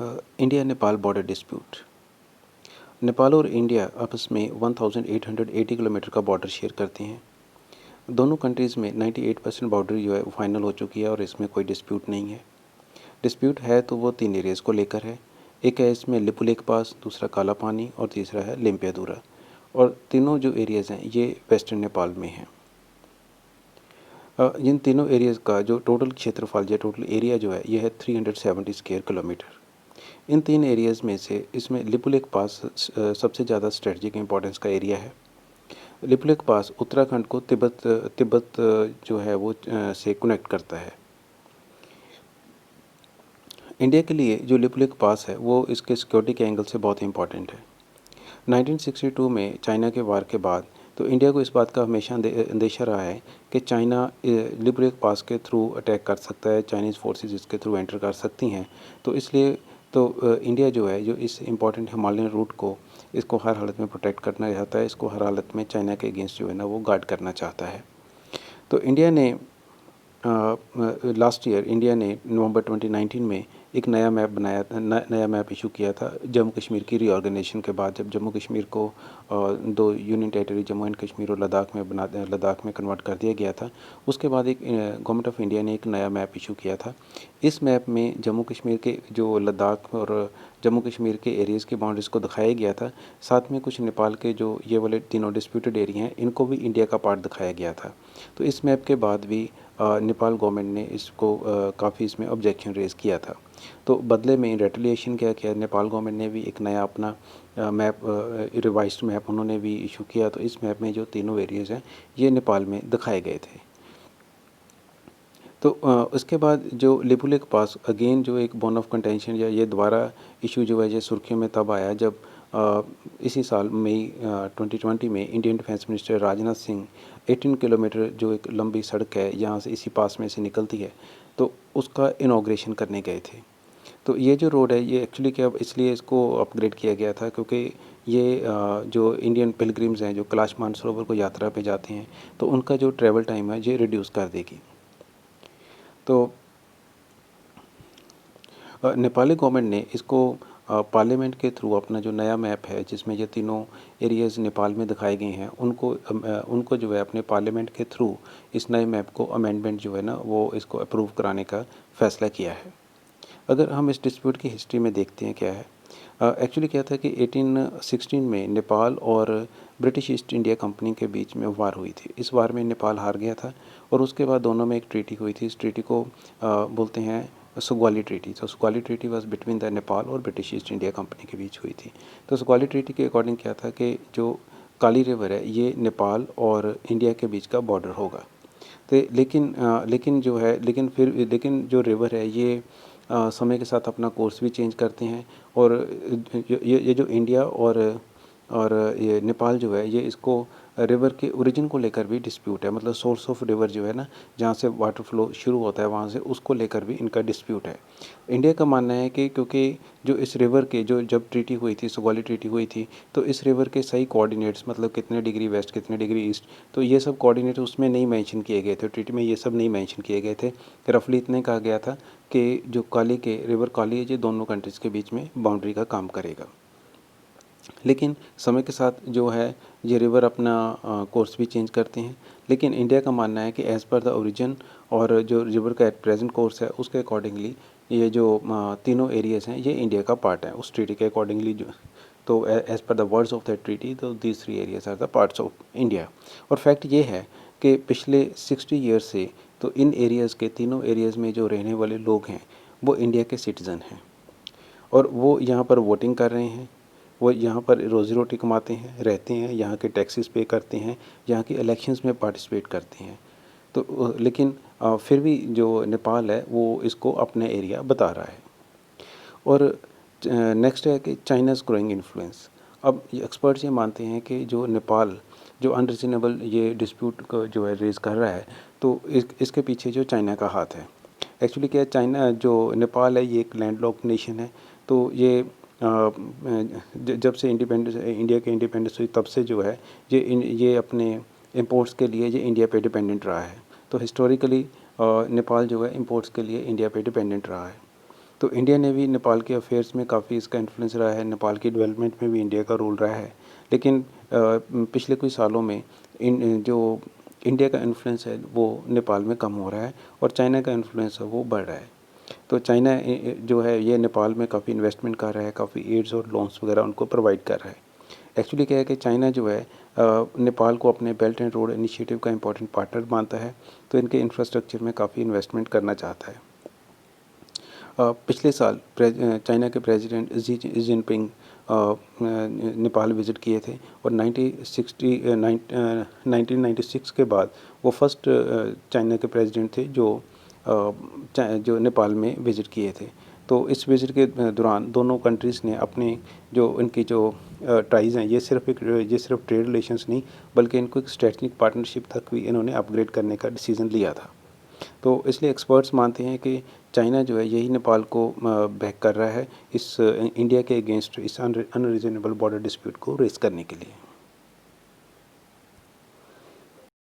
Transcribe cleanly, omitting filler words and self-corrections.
India Nepal border dispute. Nepal और India आपस में 1880 किलोमीटर का बॉर्डर शेयर करते हैं। दोनों कंट्रीज़ में 98% बाउंड्री जो है वो फाइनल हो चुकी है और इसमें कोई डिस्प्यूट नहीं है। डिस्प्यूट है तो वो 3 एरियाज़ को लेकर है। एक है इसमें लिपुलेख पास, दूसरा काला पानी और तीसरा है लिम्पियादुरा। और तीनों जो एरियाज़ हैं ये वेस्टर्न नेपाल में हैं। इन तीनों एरियाज़ का जो टोटल क्षेत्रफल या टोटल एरिया जो है ये है 370 स्क्वायर किलोमीटर। इन 3 एरियाज़ में से इसमें लिपुलेख पास सबसे ज़्यादा स्ट्रेटजिक इंपॉर्टेंस का एरिया है। लिपुलेख पास उत्तराखंड को तिब्बत तिब्बत जो है वो से कनेक्ट करता है। इंडिया के लिए जो लिपुलेख पास है वो इसके सिक्योरिटी के एंगल से बहुत इंपॉर्टेंट है। 1962 में चाइना के वार के बाद तो इंडिया को इस बात का हमेशा अंदेशा रहा है कि चाइना लिपुलेख पास के थ्रू अटैक कर सकता है, चाइनीज़ फोर्सेस इसके थ्रू एंटर कर सकती हैं। तो इसलिए इंडिया जो है जो इस इम्पॉर्टेंट हिमालयन रूट को इसको हर हालत में प्रोटेक्ट करना चाहता है, इसको हर हालत में चाइना के अगेंस्ट जो है ना वो गार्ड करना चाहता है। तो इंडिया ने लास्ट ईयर इंडिया ने नवंबर 2019 में एक नया मैप बनाया, नया मैप इशू किया था जम्मू कश्मीर की रीऑर्गेनाइजेशन के बाद, जब जम्मू कश्मीर को 2 union territory Jammu and Kashmir और लद्दाख में कन्वर्ट कर दिया गया था। उसके बाद एक गवर्नमेंट ऑफ इंडिया ने एक नया मैप इशू किया था। इस मैप में जम्मू कश्मीर के जो लद्दाख और जम्मू कश्मीर के एरियाज़ की बाउंड्रीज़ को दिखाया गया था। साथ में कुछ नेपाल के जो ये वाले तीनों डिस्प्यूटेड एरिया हैं इनको भी इंडिया का पार्ट दिखाया गया था। तो इस मैप के बाद भी नेपाल गवर्नमेंट ने इसको काफ़ी इसमें ऑब्जेक्शन रेज़ किया था। तो बदले में रेटिलिएशन क्या किया, नेपाल गवर्नमेंट ने भी एक नया अपना मैप, रिवाइज्ड मैप उन्होंने भी इशू किया। तो इस मैप में जो तीनों एरियाज़ हैं ये नेपाल में दिखाए गए थे। तो उसके बाद जो लिपुलेख पास अगेन जो एक बोन ऑफ कंटेंशन या ये दोबारा इशू जो है ये सुर्खियों में तब आया जब इसी साल मई 2020 में Indian defence minister Rajnath Singh 18 kilometre जो एक लंबी सड़क है यहाँ से इसी पास में से निकलती है तो उसका इनाग्रेशन करने गए थे। तो ये जो रोड है ये एक्चुअली क्या इसलिए इसको अपग्रेड किया गया था क्योंकि ये जो इंडियन पिलग्रिम्स हैं जो कैलाश मानसरोवर को यात्रा पे जाते हैं तो उनका जो ट्रैवल टाइम है ये रिड्यूस कर देगी। तो नेपाली गवर्नमेंट ने इसको पार्लियामेंट के थ्रू अपना जो नया मैप है जिसमें ये तीनों एरियाज़ नेपाल में दिखाए गए हैं उनको जो है अपने पार्लियामेंट के थ्रू इस नए मैप को अमेंडमेंट जो है ना वो इसको अप्रूव कराने का फ़ैसला किया है। अगर हम इस डिस्प्यूट की हिस्ट्री में देखते हैं क्या है, एक्चुअली क्या था कि 1816 में नेपाल और ब्रिटिश ईस्ट इंडिया कंपनी के बीच में वार हुई थी। इस वार में नेपाल हार गया था और उसके बाद दोनों में एक ट्रीटी हुई थी। इस ट्रीटी को बोलते हैं सुगवाली ट्रीटी। तो Sugauli treaty was between the Nepal और ब्रिटिश ईस्ट इंडिया कंपनी के बीच हुई थी। तो सुगवाली ट्रीटी के अकॉर्डिंग क्या था कि जो काली रिवर है ये नेपाल और इंडिया के बीच का बॉर्डर होगा। तो लेकिन जो रिवर है ये समय के साथ अपना कोर्स भी चेंज करते हैं और ये जो इंडिया और ये नेपाल जो है ये इसको रिवर के ओरिजिन को लेकर भी डिस्प्यूट है, मतलब सोर्स ऑफ रिवर जो है ना जहाँ से वाटर फ्लो शुरू होता है वहाँ से उसको लेकर भी इनका डिस्प्यूट है। इंडिया का मानना है कि क्योंकि जो इस रिवर के जो जब ट्रीटी हुई थी, सुगौली ट्रीटी हुई थी, तो इस रिवर के सही कोऑर्डिनेट्स मतलब कितने डिग्री वेस्ट कितने डिग्री ईस्ट तो ये सब कोऑर्डिनेट उसमें नहीं मेंशन किए गए थे, ट्रीटी में ये सब नहीं मेंशन किए गए थे। रफली इतने कहा गया था कि जो काली के रिवर काली है ये दोनों कंट्रीज़ के बीच में बाउंड्री का काम करेगा। लेकिन समय के साथ जो है ये रिवर अपना कोर्स भी चेंज करते हैं। लेकिन इंडिया का मानना है कि एज़ पर द ओरिजिन और जो रिवर का एट प्रेजेंट कोर्स है उसके अकॉर्डिंगली ये जो तीनों एरियाज़ हैं ये इंडिया का पार्ट है उस ट्रीटी के अकॉर्डिंगली। जो तो as per the words of that treaty तो these 3 areas are the parts of India. और फैक्ट ये है कि पिछले 60 ईयर्स से तो इन एरियाज़ के तीनों एरियाज़ में जो रहने वाले लोग हैं वो इंडिया के सिटीज़न हैं और वो यहाँ पर वोटिंग कर रहे हैं, वो यहाँ पर रोज़ी रोटी कमाते हैं, रहते हैं, यहाँ के टैक्सेस पे करते हैं, यहाँ के इलेक्शंस में पार्टिसिपेट करते हैं। तो लेकिन फिर भी जो नेपाल है वो इसको अपने एरिया बता रहा है। और नेक्स्ट है कि चाइनाज़ ग्रोइंग इन्फ्लुएंस। अब एक्सपर्ट्स ये मानते हैं कि जो नेपाल जो अनरीजनेबल ये डिस्प्यूट को जो है रेज़ कर रहा है तो इसके पीछे जो चाइना का हाथ है। एक्चुअली क्या है, चाइना जो नेपाल है ये एक लैंडलॉक्ड नेशन है। तो ये जब से इंडिपेंडेंस इंडिया के इंडिपेंडेंस हुई तब से जो है ये अपने इंपोर्ट्स के लिए ये इंडिया पे डिपेंडेंट रहा है। तो हिस्टोरिकली नेपाल जो है इंपोर्ट्स के लिए इंडिया पे डिपेंडेंट रहा है। तो इंडिया ने भी नेपाल के अफेयर्स में काफ़ी इसका इन्फ्लुएंस रहा है, नेपाल की डेवलपमेंट में भी इंडिया का रोल रहा है। लेकिन पिछले कुछ सालों में जो इंडिया का इन्फ्लुएंस है वो नेपाल में कम हो रहा है और चाइना का इन्फ्लुएंस है वो बढ़ रहा है। तो चाइना जो है ये नेपाल में काफ़ी इन्वेस्टमेंट कर रहा है, काफ़ी एड्स और लोन्स वगैरह उनको प्रोवाइड कर रहा है। एक्चुअली क्या है कि चाइना जो है नेपाल को अपने बेल्ट एंड रोड इनिशिएटिव का इम्पोर्टेंट पार्टनर मानता है, तो इनके इंफ्रास्ट्रक्चर में काफ़ी इन्वेस्टमेंट करना चाहता है। पिछले साल चाइना के president Xi Jinping Nepal visit किए थे और 1996 के बाद वो फर्स्ट चाइना के प्रेसिडेंट थे जो नेपाल में विज़िट किए थे। तो इस विज़िट के दौरान दोनों कंट्रीज़ ने अपने जो इनकी जो टाइज़ हैं ये सिर्फ ट्रेड रिलेशंस नहीं बल्कि इनको एक स्ट्रेटजिक पार्टनरशिप तक भी इन्होंने अपग्रेड करने का डिसीज़न लिया था। तो इसलिए एक्सपर्ट्स मानते हैं कि चाइना जो है यही नेपाल को बैक कर रहा है इस इंडिया के अगेंस्ट इस अनरीज़नेबल बॉर्डर डिस्प्यूट को रेज़ करने के लिए।